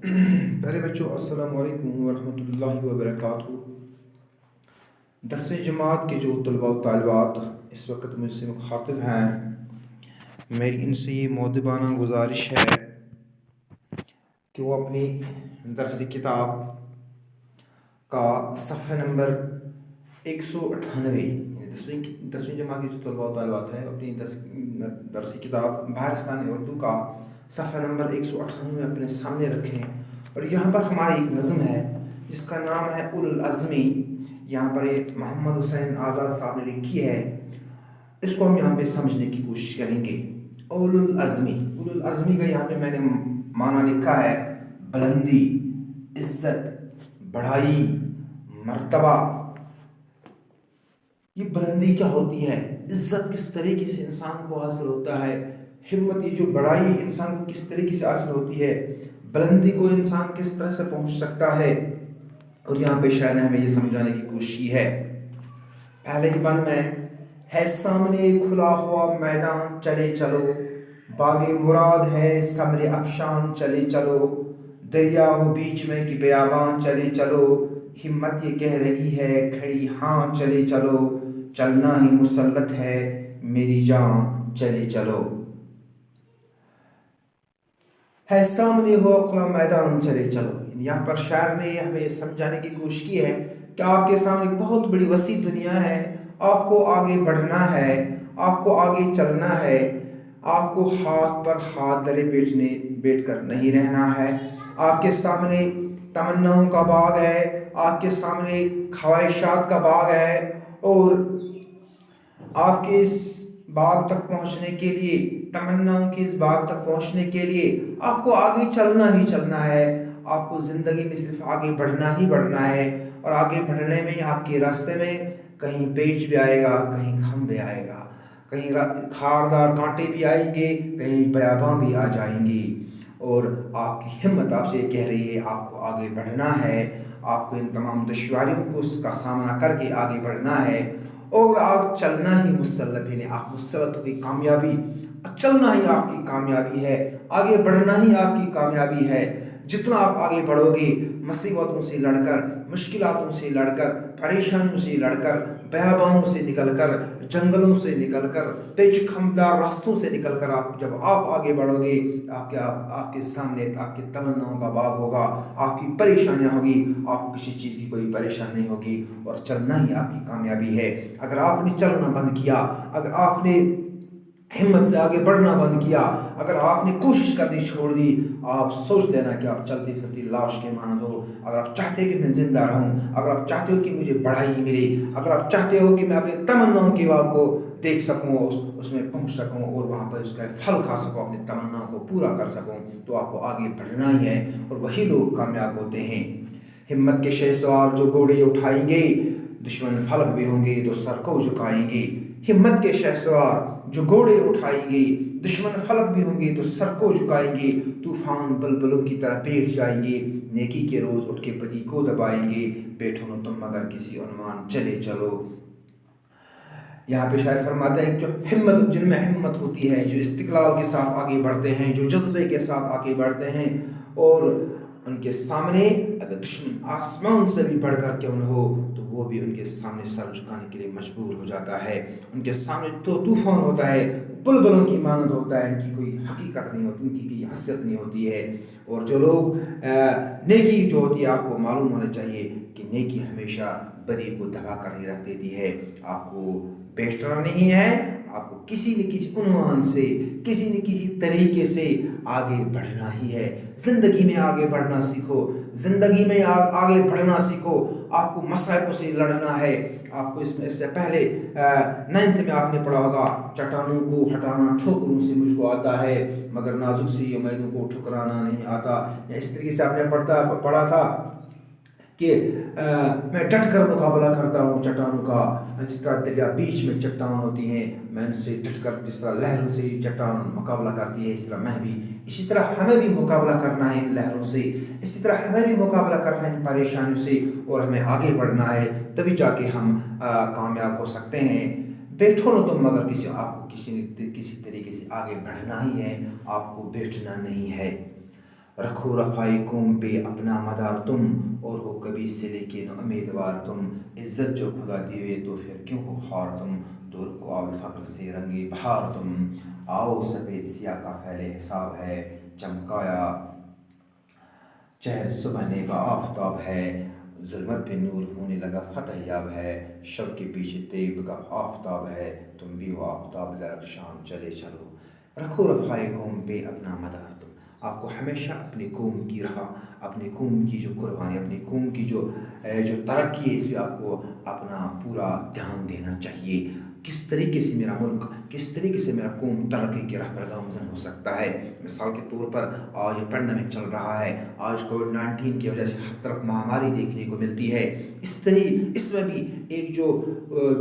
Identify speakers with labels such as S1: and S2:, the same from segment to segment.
S1: پہلے بچوں السلام علیکم ورحمۃ اللہ وبرکاتہ۔ 10ویں جماعت کے جو طلباء و طالبات اس وقت مجھ سے مخاطب ہیں، میری ان سے یہ مؤدبانہ گزارش ہے کہ وہ اپنی درس کتاب کا صفحہ نمبر 198 دسویں جماعت کے جو طلباء و طالبات ہیں اپنی درس کتاب بہارستان اردو کا صفحہ نمبر 198 اپنے سامنے رکھیں، اور یہاں پر ہماری ایک نظم ہے جس کا نام ہے اولو العزمی۔ یہاں پر محمد حسین آزاد صاحب نے لکھی ہے، اس کو ہم یہاں پہ سمجھنے کی کوشش کریں گے۔ اولو العزمی کا یہاں پہ میں نے معنی لکھا ہے بلندی، عزت، بڑائی، مرتبہ۔ یہ بلندی کیا ہوتی ہے، عزت کس طریقے سے انسان کو حاصل ہوتا ہے، ہمت، یہ جو بڑائی انسان کو کس طریقے سے حاصل ہوتی ہے، بلندی کو انسان کس طرح سے پہنچ سکتا ہے، اور یہاں پہ شاعر نے ہمیں یہ سمجھانے کی کوشش کی ہے۔ پہلے ہی بند میں ہے سامنے کھلا ہوا میدان، چلے چلو باغ مراد ہے ثمر افشان، چلے چلو دریا ہو بیچ میں کہ بیابان، چلے چلو ہمت یہ کہہ رہی ہے کھڑی ہاں، چلے چلو چلنا ہی مسلط ہے میری جان، چلے چلو۔ ہے سامنے ہو کھلا میدان، چلے چلو، یہاں پر شاعر نے ہمیں سمجھانے کی کوشش کی ہے کہ آپ کے سامنے ایک بہت بڑی وسیع دنیا ہے، آپ کو آگے بڑھنا ہے، آپ کو آگے چلنا ہے، آپ کو ہاتھ پر ہاتھ دھرے بیٹھ کر نہیں رہنا ہے۔ آپ کے سامنے تمناؤں کا باغ ہے، آپ کے سامنے خواہشات کا باغ ہے، اور آپ کے اس باغ تک پہنچنے کے لیے، تمناؤں کے اس باغ تک پہنچنے کے لیے آپ کو آگے چلنا ہی چلنا ہے۔ آپ کو زندگی میں صرف آگے بڑھنا ہی بڑھنا ہے، اور آگے بڑھنے میں آپ کے راستے میں کہیں پیچ بھی آئے گا، کہیں کھم بھی آئے گا، کہیں خاردار کانٹے بھی آئیں گے، کہیں بیاباں بھی آ جائیں گی، اور آپ کی ہمت آپ سے کہہ رہی ہے آپ کو آگے بڑھنا ہے، آپ کو ان تمام دشواریوں کو اس کا سامنا کر کے آگے بڑھنا ہے، اور آپ چلنا ہی مسلط ہے، آپ مسلط کی کامیابی، چلنا ہی آپ کی کامیابی ہے، آگے بڑھنا ہی آپ کی کامیابی ہے۔ جتنا آپ آگے بڑھو گے، مصیبتوں سے لڑ کر، مشکلاتوں سے لڑ کر، پریشانیوں سے لڑ کر، بیابانوں سے نکل کر، جنگلوں سے نکل کر، پیچ خمدار راستوں سے نکل کر، جب آپ آگے بڑھو گے، آپ کے سامنے آپ کے تمناؤں کا باغ ہوگا، آپ کی پریشانیاں ہوگی، آپ کو کسی چیز کی کوئی پریشانی نہیں ہوگی، اور چلنا ہی آپ کی کامیابی ہے۔ اگر آپ نے چلنا بند کیا، اگر آپ نے ہمت سے آگے بڑھنا بند کیا، اگر آپ نے کوشش کرنی چھوڑ دی، آپ سوچ لینا کہ آپ چلتی پھرتی لاش کے مانند ہو۔ اگر آپ چاہتے کہ میں زندہ رہوں، اگر آپ چاہتے ہو کہ مجھے بڑھائی ملے، اگر آپ چاہتے ہو کہ میں اپنے تمناؤں کے باغ کو دیکھ سکوں، اس میں پہنچ سکوں، اور وہاں پر اس کا پھل کھا سکوں، اپنے تمناؤں کو پورا کر سکوں، تو آپ کو آگے بڑھنا ہی ہے، اور وہی لوگ کامیاب ہوتے ہیں۔ ہمت کے شہسوار جو گھوڑے اٹھائیں گے، دشمن فلک بھی ہوں گے تو سر کو جھکائیں گے۔ ہمت کے شہسوار جو گھوڑے اٹھائیں گے، دشمن فلک بھی ہوں گے تو سر کو جھکائیں گے، طوفان بلبلوں کی طرح بیٹھ جائیں گے، نیکی کے روز اٹھ کے بدی کو دبائیں گے، بیٹھو نہ تم مگر کسی عنوان، چلے چلو۔ یہاں پہ شاعر فرماتے ہیں جو ہمت، جن میں ہمت ہوتی ہے، جو استقلال کے ساتھ آگے بڑھتے ہیں، جو جذبے کے ساتھ آگے بڑھتے ہیں، اور ان کے سامنے اگر دشمن آسمان سے بھی بڑھ کر کیوں نہ ہو تو وہ بھی ان کے سامنے سر جھکانے کے لیے مجبور ہو جاتا ہے۔ ان کے سامنے تو طوفان ہوتا ہے، بلبلوں کی مانند ہوتا ہے، ان کی کوئی حقیقت نہیں ہوتی، ان کی کوئی حیثیت نہیں ہوتی ہے۔ اور جو لوگ نیکی جو ہوتی ہے، آپ کو معلوم ہونا چاہیے کہ نیکی ہمیشہ بدی کو دبا کر ہی رکھ دیتی ہے۔ آپ کو بیٹھنا نہیں ہے، آپ کو کسی نہ کسی عنوان سے، کسی نہ کسی طریقے سے آگے بڑھنا ہی ہے۔ زندگی میں آگے بڑھنا سیکھو، زندگی میں آگے بڑھنا سیکھو، آپ کو مسائل سے لڑنا ہے۔ آپ کو اس سے پہلے 9th میں آپ نے پڑھا ہوگا، چٹانوں کو ہٹانا ٹھوکروں سے مجھ کو آتا ہے، مگر نازک سی امیدوں کو ٹھکرانا نہیں آتا۔ اس طریقے سے آپ نے پڑھا تھا کہ میں ڈٹ کر مقابلہ کرتا ہوں چٹانوں کا، جس طرح دریا بیچ میں چٹان ہوتی ہیں، میں ان سے ڈٹ کر، جس طرح لہروں سے چٹان مقابلہ کرتی ہے، اس طرح میں بھی، اسی طرح ہمیں بھی مقابلہ کرنا ہے ان لہروں سے، اسی طرح ہمیں بھی مقابلہ کرنا ہے ان پریشانیوں سے، اور ہمیں آگے بڑھنا ہے، تبھی جا کے ہم کامیاب ہو سکتے ہیں۔ بیٹھو نہ تم مگر آپ کو کسی طریقے سے آگے بڑھنا ہی ہے، آپ کو بیٹھنا نہیں ہے۔ رکھو رفائی قوم پہ اپنا مدار تم، اور ہو کبھی سلے کے نہ امیدوار تم، عزت جو خدا دیوے تو پھر کیوں ہو خوار تم، دور کو آب فخر سے رنگی بہار تم، آؤ سفید سیاہ کا پھیلے حساب ہے، چمکایا چہر صبح نے با آفتاب ہے، ظلمت پہ نور ہونے لگا فتح یاب ہے، شب کے پیچھے طیب کا آفتاب ہے، تم بھی ہو آفتاب درخشاں چلے چلو، رکھو رفائی قوم پہ اپنا مدار تم۔ آپ کو ہمیشہ اپنی قوم کی رفع، اپنی قوم کی جو قربانی، اپنی قوم کی جو ترقی ہے، اس پہ آپ کو اپنا پورا دھیان دینا چاہیے۔ کس طریقے سے میرا ملک، کس طریقے سے میرا قوم ترقی کے راہ پر گامزن ہو سکتا ہے۔ مثال کے طور پر آج پینڈمک چل رہا ہے، آج کووڈ-19 کی وجہ سے ہر طرف مہاماری دیکھنے کو ملتی ہے، اس میں بھی ایک جو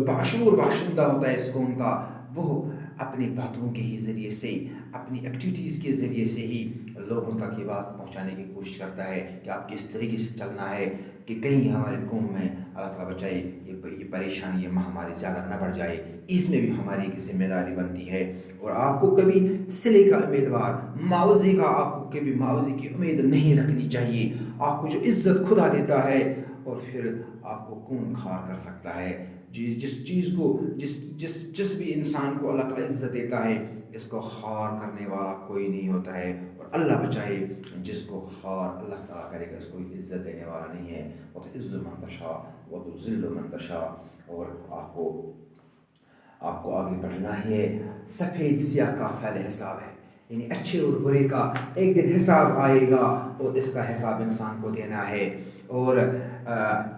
S1: باشعور باشندہ ہوتا ہے اس قوم کا، وہ اپنی باتوں کے ہی ذریعے سے، اپنی ایکٹیویٹیز کے ذریعے سے ہی لوگوں تک یہ بات پہنچانے کی کوشش کرتا ہے کہ آپ کس طریقے سے چلنا ہے کہ کہیں ہمارے قوم میں اللہ تعالیٰ بچائے یہ پریشانی، یہ مہاماری زیادہ نہ بڑھ جائے۔ اس میں بھی ہماری ایک ذمہ داری بنتی ہے، اور آپ کو کبھی صلے کا امیدوار، معاوضے کا، آپ کو کبھی معاوضے کی امید نہیں رکھنی چاہیے۔ آپ کو جو عزت خدا دیتا ہے، اور پھر آپ کو کون خوار کر سکتا ہے؟ جس چیز کو جس بھی انسان کو اللہ تعالیٰ عزت دیتا ہے، اس کو خوار کرنے والا کوئی نہیں ہوتا ہے، اور اللہ بچائے جس کو خوار اللہ تعالیٰ کرے گا، اس کو عزت دینے والا نہیں ہے۔ وَتُعِزُّ مَن تَشَاءُ وَتُذِلُّ مَن تَشَاءُ، اور آپ کو آگے بڑھنا ہی ہے۔ سفید سیاہ کا فعل حساب ہے، یعنی اچھے اور برے کا ایک دن حساب آئے گا، اور اس کا حساب انسان کو دینا ہے۔ اور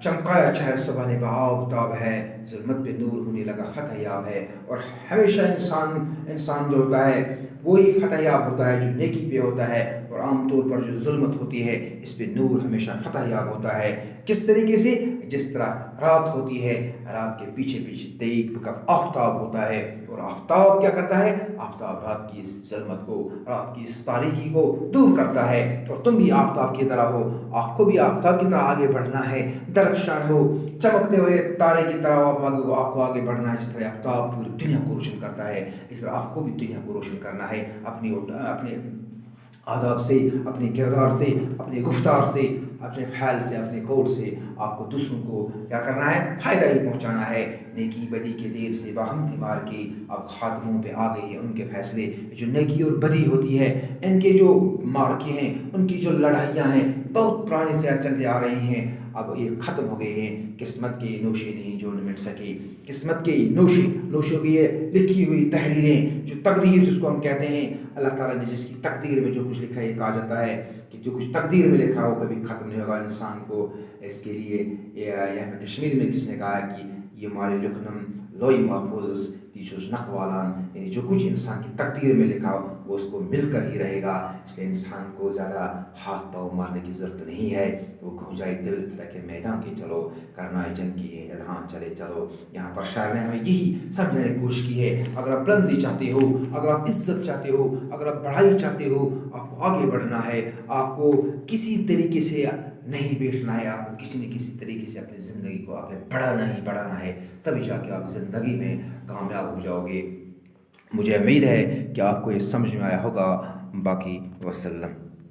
S1: چمکایا چہر صبح نے بآفتاب ہے، ظلمت پہ نور ہونے لگا فتح یاب ہے، اور ہمیشہ انسان جو ہوتا ہے وہی فتح یاب ہوتا ہے جو نیکی پہ ہوتا ہے، اور عام طور پر جو ظلمت ہوتی ہے اس پہ نور ہمیشہ فتح یاب ہوتا ہے۔ کس طریقے سے؟ جس طرح رات ہوتی ہے، رات کے پیچھے تیگ کا آفتاب ہوتا ہے، اور آفتاب کیا کرتا ہے؟ آفتاب رات کی اس ظلمت کو، رات کی اس تاریکی کو دور کرتا ہے، اور تم بھی آفتاب کی طرح ہو، آپ کو بھی آفتاب کی طرح آگے بڑھنا ہے، درخشان ہو، چمکتے ہوئے تارے کی طرح آپ کو آگے بڑھنا ہے۔ جس طرح آفتاب پوری دنیا کو روشن کرتا ہے، اس طرح آپ کو بھی دنیا کو روشن کرنا ہے، اپنے آداب سے، اپنے کردار سے، اپنے گفتار سے، اپنے خیال سے، اپنے قول سے آپ کو دوسروں کو کیا کرنا ہے؟ فائدہ ہی پہنچانا ہے۔ نیکی بدی کے دیر سے باہم تیمار کی، اب خاتموں پہ آ گئی ہے ان کے فیصلے۔ جو نیکی اور بدی ہوتی ہے، ان کے جو معرکے ہیں، ان کی جو لڑائیاں ہیں، بہت پرانے سے چلتے آ رہی ہیں، اب یہ ختم ہو گئے ہیں۔ قسمت کی نوشی نہیں جو نہ مٹ سکی، قسمت کی نوشوں کی یہ لکھی ہوئی تحریریں، جو تقدیر جس کو ہم کہتے ہیں، اللہ تعالیٰ نے جس کی تقدیر میں جو کچھ لکھا ہے، یہ کہا جاتا ہے کہ جو کچھ تقدیر میں لکھا ہے وہ کبھی ختم نہیں ہوگا۔ انسان کو اس کے لیے یہاں پہ کشمیر میں جس نے کہا ہے کہ یہ مارے لکھنم لوئی محفوظ تیشوز نخوالان، یعنی جو کچھ انسان کی تقدیر میں لکھا ہو وہ اس کو مل کر ہی رہے گا۔ اس لیے انسان کو زیادہ ہاتھ پاؤں مارنے کی ضرورت نہیں ہے، وہ کھو جائے دل تاکہ میدان کے چلو، کرنا ہے جنگ کی ہے الہان چلے چلو۔ یہاں پر شاعر نے ہمیں یہی سمجھانے کی کوشش کی ہے، اگر آپ بلندی چاہتے ہو، اگر آپ عزت چاہتے ہو، اگر آپ بڑھائی چاہتے ہو، آپ کو آگے بڑھنا ہے، آپ کو کسی طریقے سے نہیں بیٹھنا ہے، آپ کو کسی نہ کسی طریقے سے اپنی زندگی کو آگے بڑھانا ہے، تبھی جا کے آپ زندگی میں کامیاب ہو جاؤ گے۔ مجھے امید ہے کہ آپ کو یہ سمجھ میں آیا ہوگا۔ باقی وسلم۔